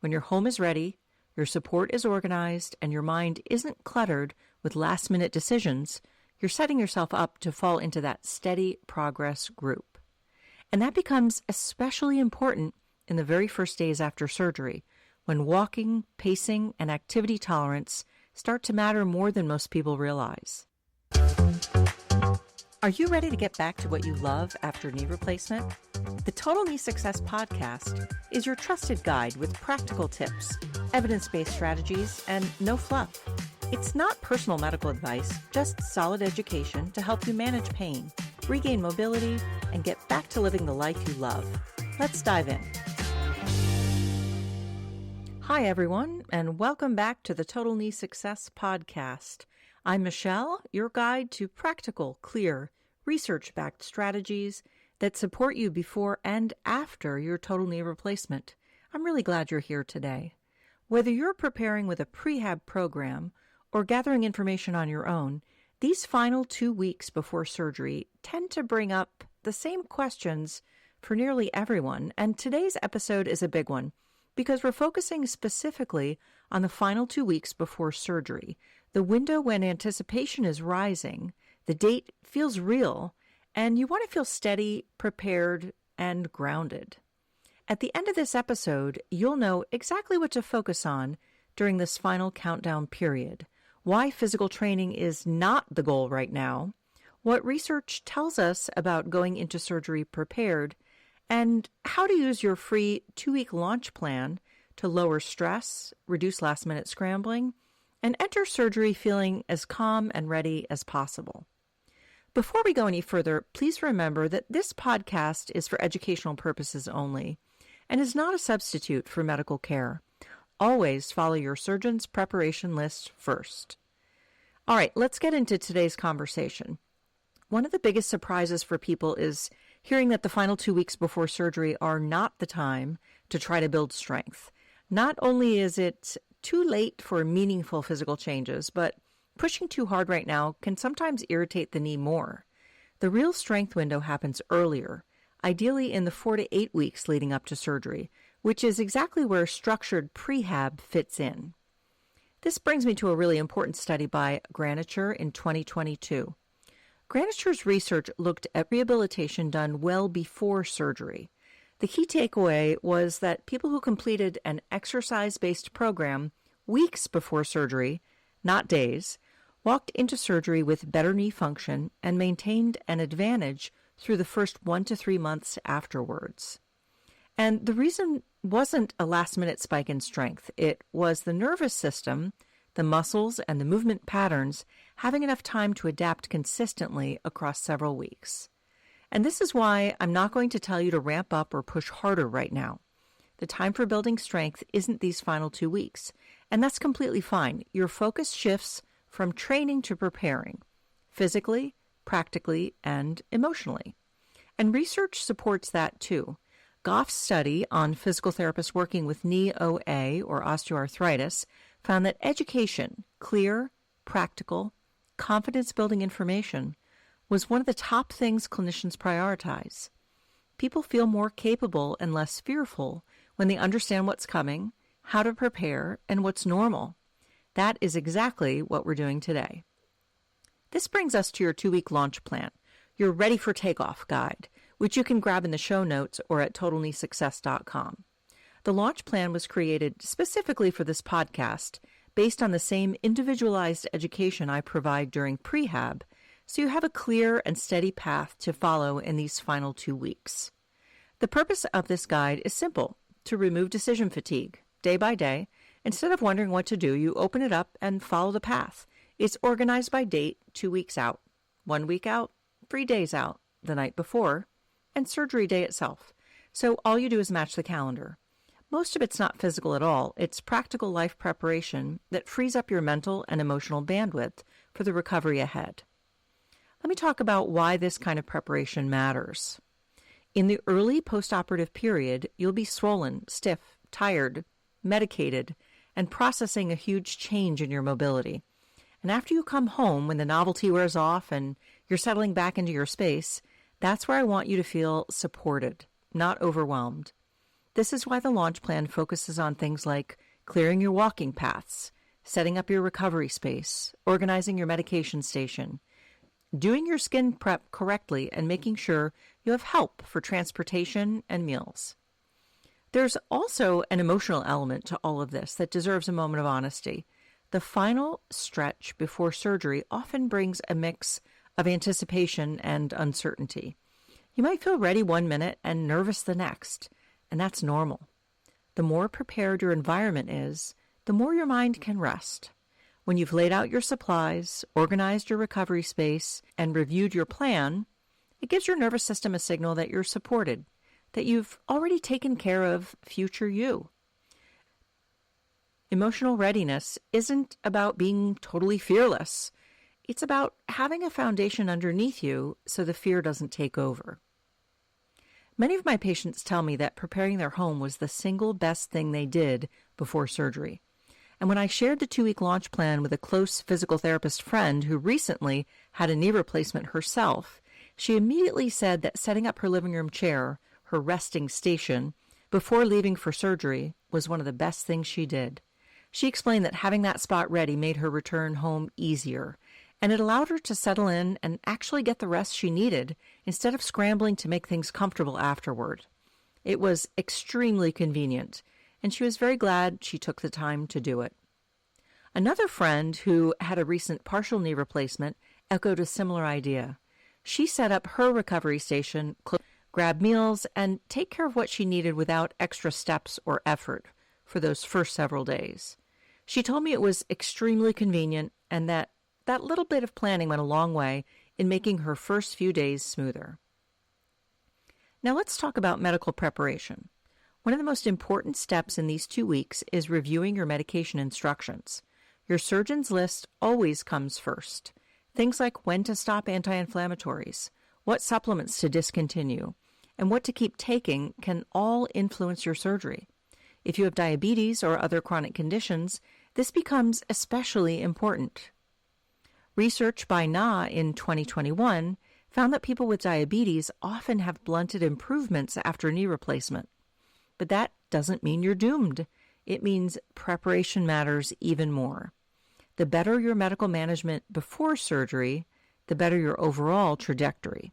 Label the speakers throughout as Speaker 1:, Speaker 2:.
Speaker 1: When your home is ready, your support is organized, and your mind isn't cluttered with last-minute decisions, you're setting yourself up to fall into that steady progress group. And that becomes especially important in the very first days after surgery, when walking, pacing, and activity tolerance start to matter more than most people realize. Are you ready to get back to what you love after knee replacement? The Total Knee Success Podcast is your trusted guide with practical tips, evidence-based strategies, and no fluff. It's not personal medical advice, just solid education to help you manage pain, regain mobility, and get back to living the life you love. Let's dive in. Hi, everyone, and welcome back to the Total Knee Success Podcast. I'm Michelle, your guide to practical, clear, research-backed strategies that support you before and after your total knee replacement. I'm really glad you're here today. Whether you're preparing with a prehab program or gathering information on your own, these final 2 weeks before surgery tend to bring up the same questions for nearly everyone, and today's episode is a big one because we're focusing specifically on the final 2 weeks before surgery, the window when anticipation is rising, the date feels real, and you want to feel steady, prepared, and grounded. At the end of this episode, you'll know exactly what to focus on during this final countdown period, why physical training is not the goal right now, what research tells us about going into surgery prepared, and how to use your free 2-week launch plan to lower stress, reduce last-minute scrambling, and enter surgery feeling as calm and ready as possible. Before we go any further, please remember that this podcast is for educational purposes only and is not a substitute for medical care. Always follow your surgeon's preparation list first. All right, let's get into today's conversation. One of the biggest surprises for people is hearing that the final 2 weeks before surgery are not the time to try to build strength. Not only is it too late for meaningful physical changes, but pushing too hard right now can sometimes irritate the knee more. The real strength window happens earlier, ideally in the 4 to 8 weeks leading up to surgery, which is exactly where structured prehab fits in. This brings me to a really important study by Granicher in 2022. Granicher's research looked at rehabilitation done well before surgery. The key takeaway was that people who completed an exercise-based program weeks before surgery, not days, walked into surgery with better knee function and maintained an advantage through the first 1 to 3 months afterwards. And the reason wasn't a last-minute spike in strength. It was the nervous system, the muscles, and the movement patterns having enough time to adapt consistently across several weeks. And this is why I'm not going to tell you to ramp up or push harder right now. The time for building strength isn't these final 2 weeks, and that's completely fine. Your focus shifts from training to preparing, physically, practically, and emotionally. And research supports that too. Goff's study on physical therapists working with knee OA or osteoarthritis found that education, clear, practical, confidence-building information was one of the top things clinicians prioritize. People feel more capable and less fearful when they understand what's coming, how to prepare, and what's normal. That is exactly what we're doing today. This brings us to your 2-week launch plan, your Ready for Takeoff guide, which you can grab in the show notes or at totalkneesuccess.com. The launch plan was created specifically for this podcast based on the same individualized education I provide during prehab, so you have a clear and steady path to follow in these final 2 weeks. The purpose of this guide is simple: to remove decision fatigue. Day by day, instead of wondering what to do, you open it up and follow the path. It's organized by date, 2 weeks out, 1 week out, 3 days out, the night before, and surgery day itself. So all you do is match the calendar. Most of it's not physical at all. It's practical life preparation that frees up your mental and emotional bandwidth for the recovery ahead. Let me talk about why this kind of preparation matters. In the early postoperative period, you'll be swollen, stiff, tired, medicated, and processing a huge change in your mobility. And after you come home, when the novelty wears off and you're settling back into your space, that's where I want you to feel supported, not overwhelmed. This is why the launch plan focuses on things like clearing your walking paths, setting up your recovery space, organizing your medication station, doing your skin prep correctly, and making sure you have help for transportation and meals. There's also an emotional element to all of this that deserves a moment of honesty. The final stretch before surgery often brings a mix of anticipation and uncertainty. You might feel ready one minute and nervous the next, and that's normal. The more prepared your environment is, the more your mind can rest. When you've laid out your supplies, organized your recovery space, and reviewed your plan, it gives your nervous system a signal that you're supported, that you've already taken care of future you. Emotional readiness isn't about being totally fearless. It's about having a foundation underneath you so the fear doesn't take over. Many of my patients tell me that preparing their home was the single best thing they did before surgery. And when I shared the 2-week launch plan with a close physical therapist friend who recently had a knee replacement herself, she immediately said that setting up her living room chair, her resting station, before leaving for surgery was one of the best things she did. She explained that having that spot ready made her return home easier, and it allowed her to settle in and actually get the rest she needed instead of scrambling to make things comfortable afterward. It was extremely convenient, and she was very glad she took the time to do it. Another friend who had a recent partial knee replacement echoed a similar idea. She set up her recovery station, grab meals, and take care of what she needed without extra steps or effort for those first several days. She told me it was extremely convenient and that little bit of planning went a long way in making her first few days smoother. Now let's talk about medical preparation. One of the most important steps in these 2 weeks is reviewing your medication instructions. Your surgeon's list always comes first. Things like when to stop anti-inflammatories, what supplements to discontinue, and what to keep taking can all influence your surgery. If you have diabetes or other chronic conditions, this becomes especially important. Research by Na in 2021 found that people with diabetes often have blunted improvements after knee replacement. But that doesn't mean you're doomed. It means preparation matters even more. The better your medical management before surgery, the better your overall trajectory.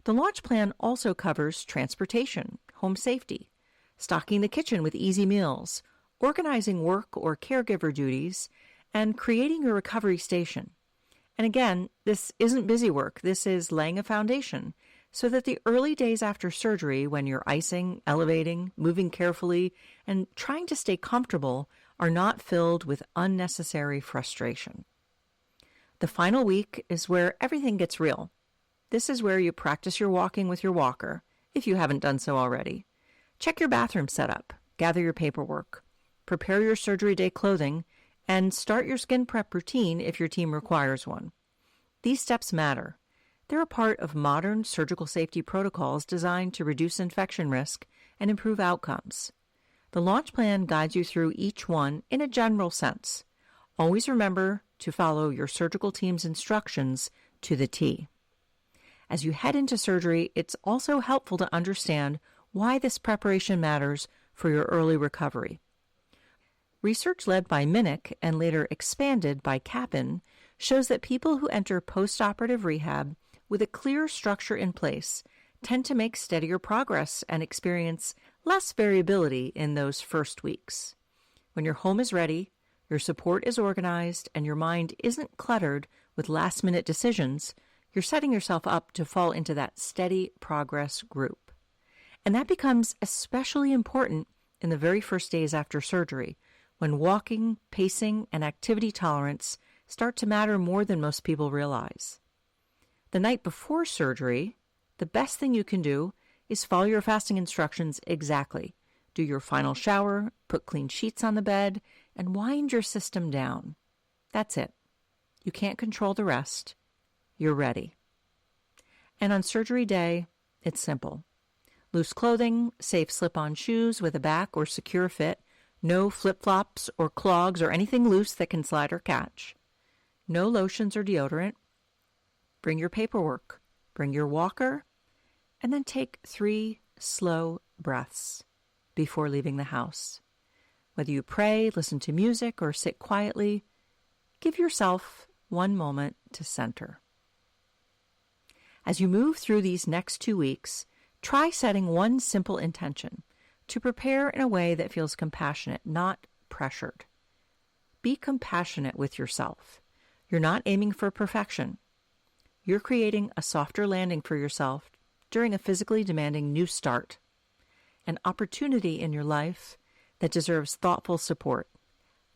Speaker 1: The launch plan also covers transportation, home safety, stocking the kitchen with easy meals, organizing work or caregiver duties, and creating your recovery station. And again, this isn't busy work. This is laying a foundation so that the early days after surgery, when you're icing, elevating, moving carefully, and trying to stay comfortable, are not filled with unnecessary frustration. The final week is where everything gets real. This is where you practice your walking with your walker, if you haven't done so already. Check your bathroom setup, gather your paperwork, prepare your surgery day clothing, and start your skin prep routine if your team requires one. These steps matter. They're a part of modern surgical safety protocols designed to reduce infection risk and improve outcomes. The launch plan guides you through each one in a general sense. Always remember to follow your surgical team's instructions to the T. As you head into surgery, it's also helpful to understand why this preparation matters for your early recovery. Research led by Minnick and later expanded by Kaplan shows that people who enter postoperative rehab with a clear structure in place tend to make steadier progress and experience less variability in those first weeks. When your home is ready, your support is organized, and your mind isn't cluttered with last-minute decisions, you're setting yourself up to fall into that steady progress group. And that becomes especially important in the very first days after surgery, when walking, pacing, and activity tolerance start to matter more than most people realize. The night before surgery, the best thing you can do is follow your fasting instructions exactly. Do your final shower, put clean sheets on the bed, and wind your system down. That's it. You can't control the rest. You're ready. And on surgery day, it's simple. Loose clothing, safe slip-on shoes with a back or secure fit, no flip-flops or clogs or anything loose that can slide or catch. No lotions or deodorant. Bring your paperwork. Bring your walker. And then take 3 slow breaths. before leaving the house. Whether you pray, listen to music, or sit quietly, give yourself one moment to center. As you move through these next 2 weeks, try setting one simple intention to prepare in a way that feels compassionate, not pressured. Be compassionate with yourself. You're not aiming for perfection. You're creating a softer landing for yourself during a physically demanding new start, an opportunity in your life that deserves thoughtful support.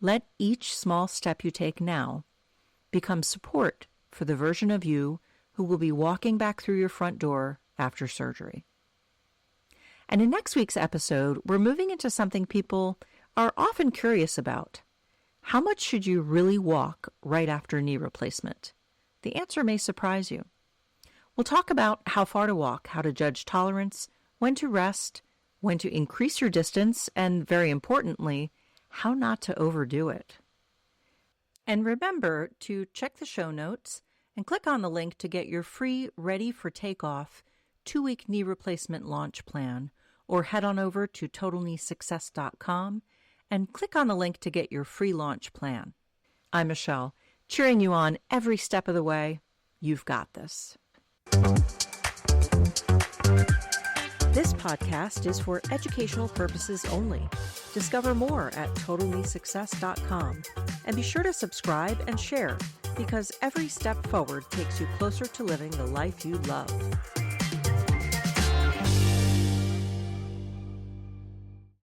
Speaker 1: Let each small step you take now become support for the version of you who will be walking back through your front door after surgery. And in next week's episode, we're moving into something people are often curious about. How much should you really walk right after knee replacement? The answer may surprise you. We'll talk about how far to walk, how to judge tolerance, when to rest, when to increase your distance, and very importantly, how not to overdo it. And remember to check the show notes and click on the link to get your free Ready for Takeoff 2-week knee replacement launch plan, or head on over to TotalKneeSuccess.com and click on the link to get your free launch plan. I'm Michelle, cheering you on every step of the way. You've got this. This podcast is for educational purposes only. Discover more at TotalKneeSuccess.com and be sure to subscribe and share, because every step forward takes you closer to living the life you love.